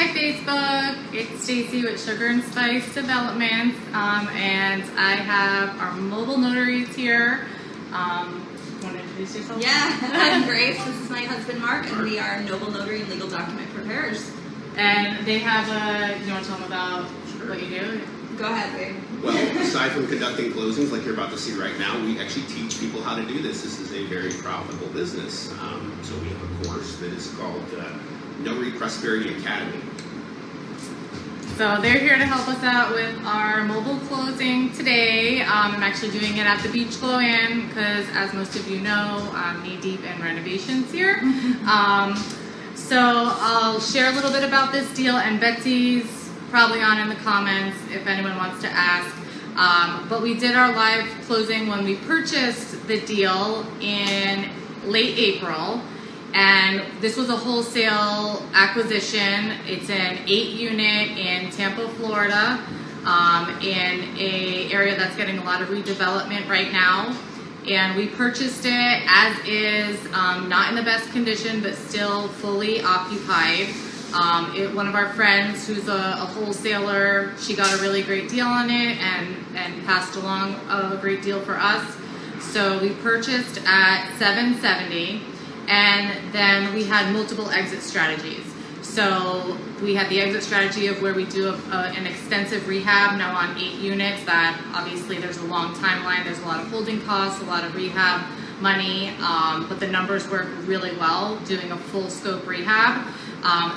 Hi Facebook, it's Stacy with Sugar and Spice Developments, and I have our mobile notaries here. Want to introduce yourself? Yeah, I'm Grace. This is my husband Mark, and we are Noble Notary Legal Document Preparers. And they have you want to tell them about what you do? Go ahead, babe. Well, aside from conducting closings like you're about to see right now, we actually teach people how to do this. This is a very profitable business. So we have a course that is called Notary Prosperity Academy. So they're here to help us out with our mobile closing today. I'm actually doing it at the Beach Glow Inn because, as most of you know, I'm knee deep in renovations here. So I'll share a little bit about this deal, and Betsy's probably on in the comments if anyone wants to ask. But we did our live closing when we purchased the deal in late April. And this was a wholesale acquisition. It's an 8-unit in Tampa, Florida, in an area that's getting a lot of redevelopment right now. And we purchased it as is, not in the best condition, but still fully occupied. One of our friends who's a wholesaler, she got a really great deal on it and passed along a great deal for us. So we purchased at $770. And then we had multiple exit strategies. So we had the exit strategy of where we do an extensive rehab now on 8 units that obviously there's a long timeline, there's a lot of holding costs, a lot of rehab money, but the numbers work really well doing a full scope rehab.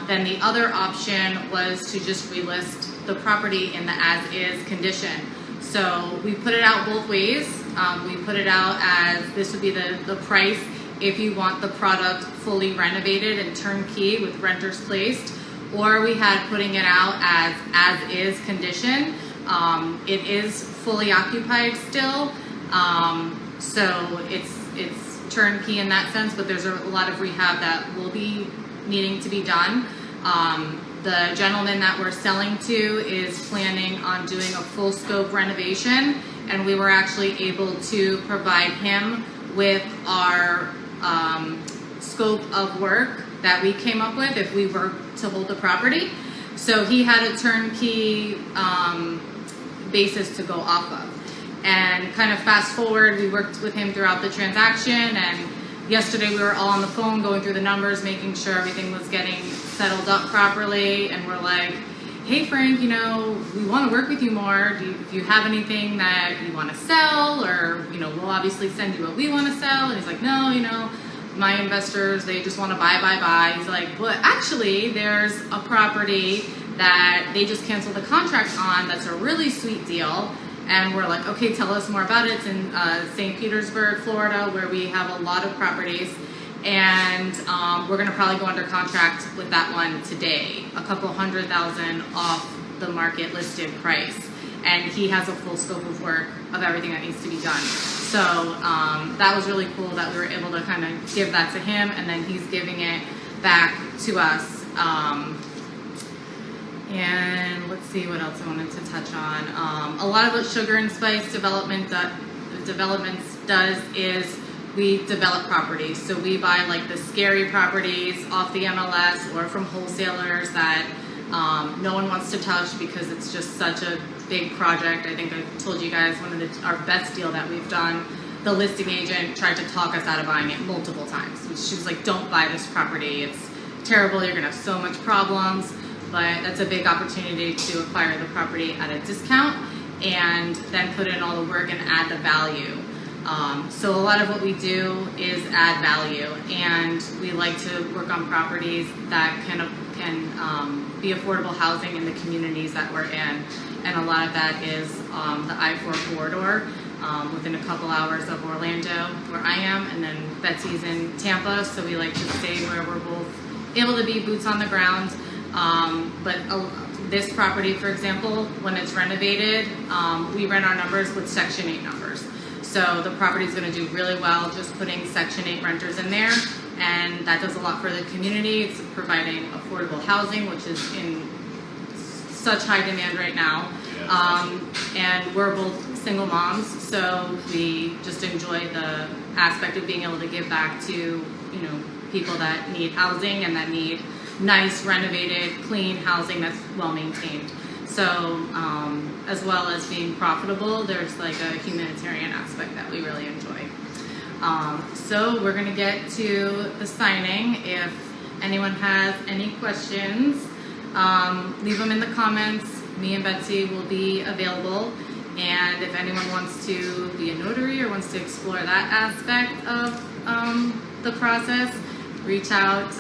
Then the other option was to just relist the property in the as-is condition. So we put it out both ways. We put it out as this would be the price if you want the product fully renovated and turnkey with renters placed, or we had putting it out as is condition. It is fully occupied still, so it's turnkey in that sense, but there's a lot of rehab that will be needing to be done. The gentleman that we're selling to is planning on doing a full scope renovation, and we were actually able to provide him with our scope of work that we came up with if we were to hold the property. So he had a turnkey basis to go off of. And kind of fast forward, we worked with him throughout the transaction, and yesterday we were all on the phone going through the numbers, making sure everything was getting settled up properly, and we're like, hey Frank, we want to work with you more. Do you have anything that you want to sell, or we'll obviously send you what we want to sell? And he's like, no, my investors, they just want to buy. He's like, but actually there's a property that they just canceled the contract on that's a really sweet deal. And we're like, okay, tell us more about it. It's in St. Petersburg, Florida, where we have a lot of properties. And we're going to probably go under contract with that one today, a couple $100,000 off the market listed price. And he has a full scope of work of everything that needs to be done. So that was really cool that we were able to kind of give that to him, and then he's giving it back to us. And let's see what else I wanted to touch on. A lot of what Sugar and Spice Developments does is we develop properties. So we buy like the scary properties off the MLS or from wholesalers that no one wants to touch because it's just such a big project. I think I told you guys our best deal that we've done, the listing agent tried to talk us out of buying it multiple times. She was like, don't buy this property. It's terrible. You're going to have so much problems. But that's a big opportunity to acquire the property at a discount and then put in all the work and add the value. So a lot of what we do is add value, and we like to work on properties that can be affordable housing in the communities that we're in. And a lot of that is the I-4 corridor within a couple hours of Orlando, where I am, and then Betsy's in Tampa, so we like to stay where we're both able to be boots on the ground. But this property, for example, when it's renovated, we run our numbers with Section 8 numbers. So the property is going to do really well just putting Section 8 renters in there, and that does a lot for the community. It's providing affordable housing, which is in such high demand right now. And we're both single moms, so we just enjoy the aspect of being able to give back to people that need housing and that need nice, renovated, clean housing that's well maintained. So, as well as being profitable, there's like a humanitarian aspect that we really enjoy. So we're gonna get to the signing. If anyone has any questions, leave them in the comments. Me and Betsy will be available. And if anyone wants to be a notary or wants to explore that aspect of the process, reach out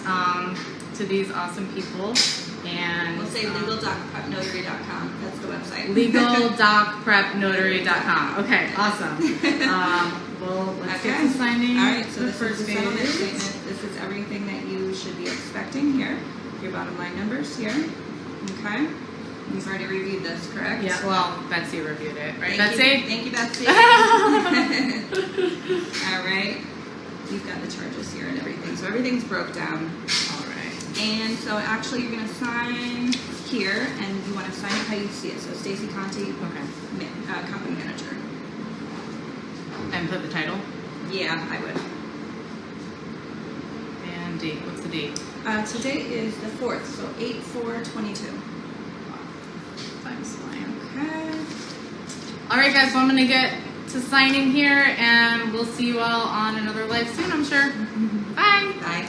to these awesome people. And We'll say legaldocprepnotary.com. That's the website. legaldocprepnotary.com. Okay, awesome. Well, let's get to signing. All right, so the this first is the settlement page. statement. This is everything that you should be expecting here. Your bottom line numbers here. Okay. You've already reviewed this, correct? Yeah, well, Betsy reviewed it, right? Thank Betsy? You. Thank you, Betsy. All right. You've got the charges here and everything. So everything's broke down. All right. And so actually you're going to sign here, and you want to sign it how you see it. So Stacy Conti, Okay. company manager. And put the title Yeah, I would. and date. What's the date? Today is the 4th, so 8/4/22. Time's flying. Okay. All right, guys. So I'm gonna get to signing here, and we'll see you all on another live soon, I'm sure. Bye. Bye.